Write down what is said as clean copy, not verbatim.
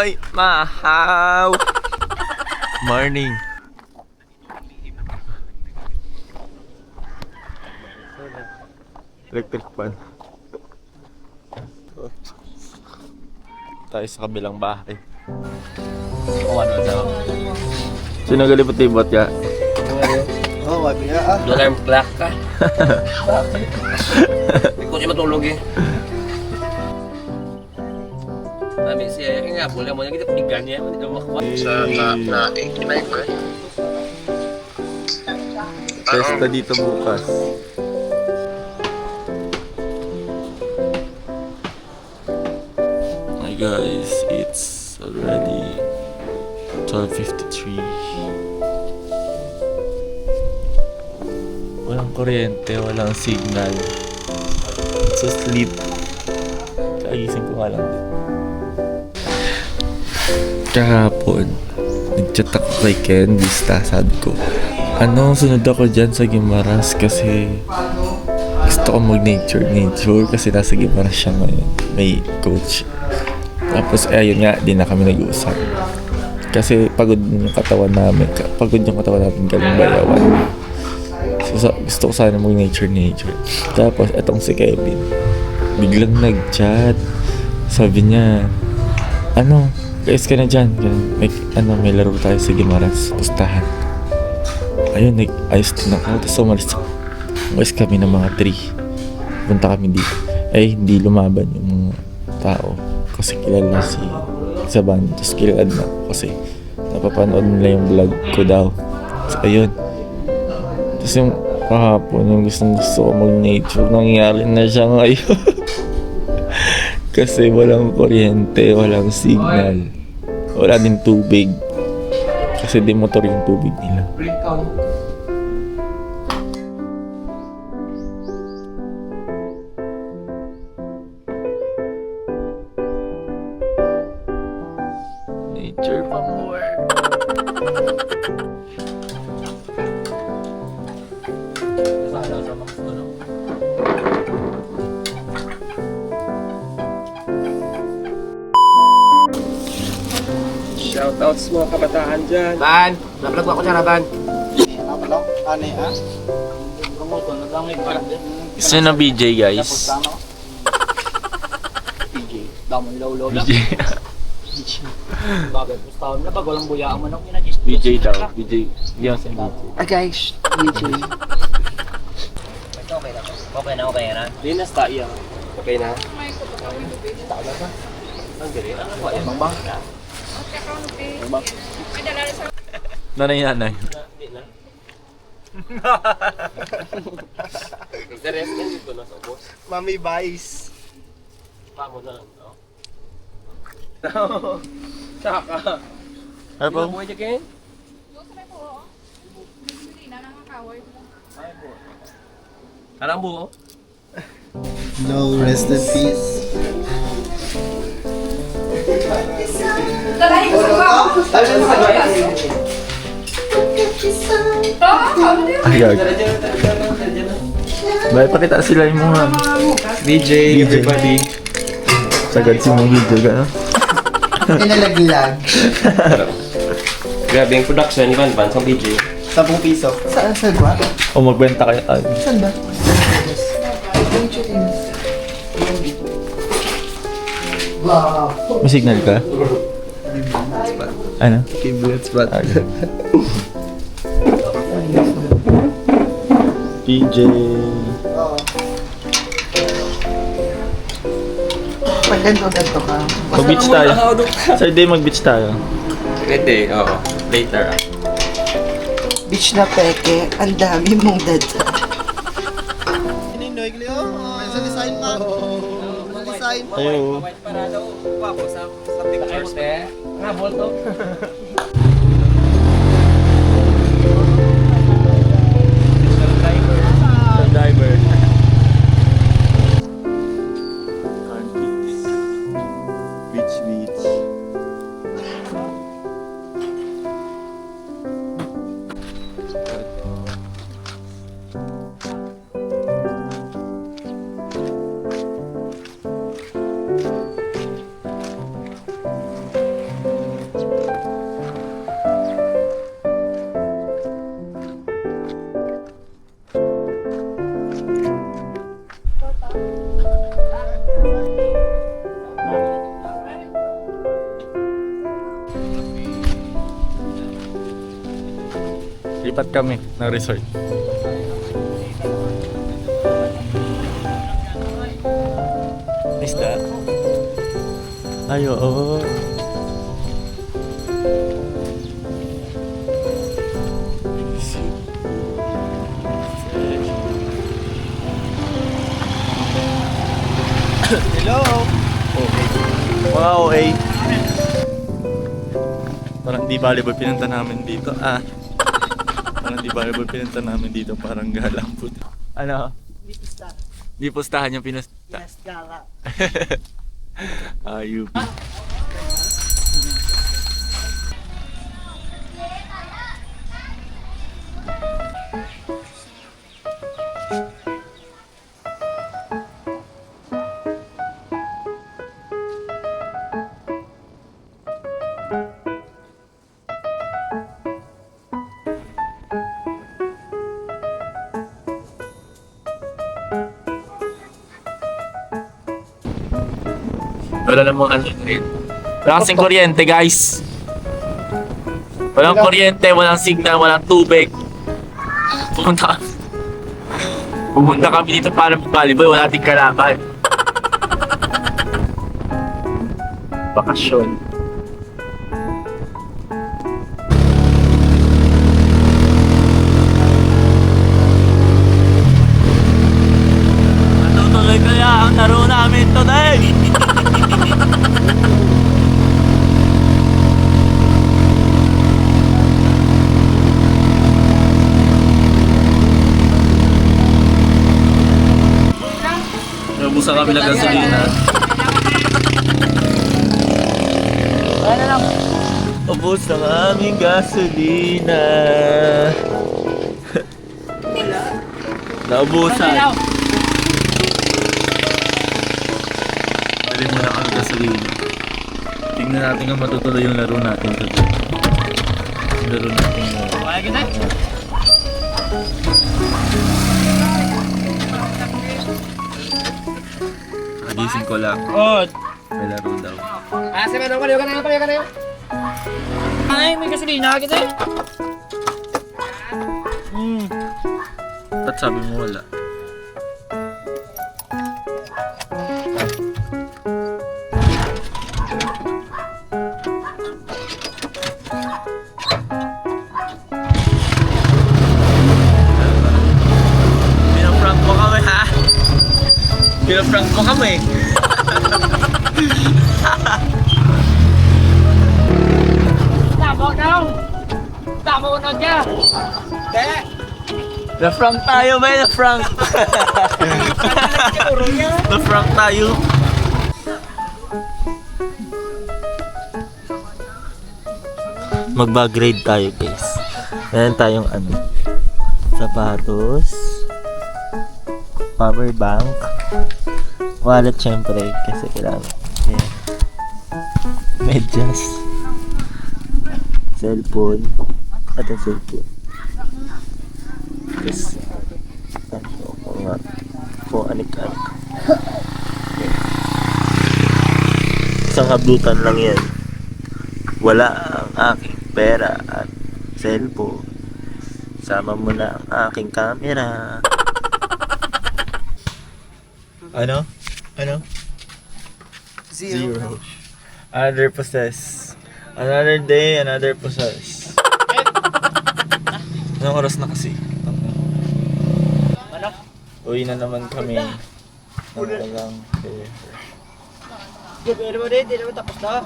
Ay, mahaw. Morning. Electric fan. Tayo sa kabilang bahay. Sino galipot-libot ya? Oh, wag niya Alarm clock ka. Hindi ko siya matulog eh. Sabi siya, kaya nga pula mo, kita pigan niya, hindi na makuha. na 89 ba? Testa dito bukas. Hi guys, it's already 12:53. Walang kuryente, walang signal. So sleep. Kagising ko nga lang din. Kahapon, nag-chat ako kay Ken Vista. Sabi ko, sunod ako dyan sa Guimaras kasi gusto ko mag-nature kasi nasa Guimaras siya ngayon. May coach. Tapos ayun nga, di na kami nag-uusap. Kasi pagod yung katawan namin galing Bayawan. So, gusto ko sana mag-nature. Tapos etong si Kevin, biglang nag-chat. Sabi niya, guys ka na dyan. May laro tayo sa Guimaras. Pustahan. Ayun, ayos din ako. Tapos umalis kami ng mga 3. Punta kami dito. Hindi lumaban yung mga tao. Kasi kilala si Saban. Tapos kilala na ako kasi napapanood nila yung vlog ko daw. So, ayun. Tapos yung kahapon, yung gusto ko mag-nature, nangyayari na siya ngayon. Kasi walang kuryente, walang signal. Wala din tubig. Kasi di motor yung tubig nila. Nature pa more. Shoutouts mga kabataan dyan. Ban! Nablog ako dyan, Ban. Gusto na BJ guys. BJ. BJ daw. BJ. Yan si BJ. Guys, DJ. Okay na. Linas tayo. Okay na? Ang galing. Bang. Nanay. Interest din dito na sa boss. Mami Vice. Pamo na lang. Saka. Ano po? Buhay dyan kayo? Karang buo? No, rest in peace. Ayag. Bye, pakita sila yung mga DJ, everybody. Sagad si mga video ka, no? Pinalaglag. Grabe yung production ni Van sa DJ. 10 piso. Saan ba? O magbenta kayo. Saan ba? Wow. May signal ka? Ano? Keyblade spot. PJ. Pag-ganto ka. Mag-beach tayo. Saturday mag-beach tayo. Pwede, oo. Later. Beach na peke, ang dami mong dada. Ninoy, Cleo? Sa design pa. Sa design pa. Ayo. Para daw, wapo sa pictures. Nga, bolto. Diver. Beach. Lipat kami ng resort. Isda? Ay, oo. Hello! Okay. Wow, eh. Parang di volleyball pinunta namin dito. Parang di volleyball pinunta namin dito. Parang galang po. Ano? Di pustahan yung pinusta. Yes, gala. UP. Wala namang ano rin. Wala kasing kuryente, guys. Walang kuryente, walang signal, walang tubig. Pumunta kami dito para mag-volleyball, wala ating kalaban. Bakasyon. Natutuloy kaya ang laro namin today! Nabusan kami ng gasolina. Ubus ang aming gasolina. Naubusan. Bili muna kami gasolina. Tingnan natin kung matutuloy yung laro natin today. Yung laro natin. Kagising ko lang. May laro daw. Ay, may gasolina kita eh. Ba't sabi mo wala? Pinaprank mo kami, ha? Pinaprank mo kami. Tama ka! Tama ko na ka! Na-frank tayo, may na-frank. Na-frank tayo. Mag-grade tayo, guys. Meron tayong sapatos, power bank, wallet syempre kasi kailangan. Yeah. Medyas, cellphone, at ang cellphone. Yes. Kung anik-anik. Isang hablutan lang yan. Wala ang aking pera at cellphone. Sama mo na ang aking camera. Ano? Zero. Another possess. Another day, another possess. Anong oras na kasi? Uwi na naman kami. Ano lang. Pero mo din, di naman tapos na.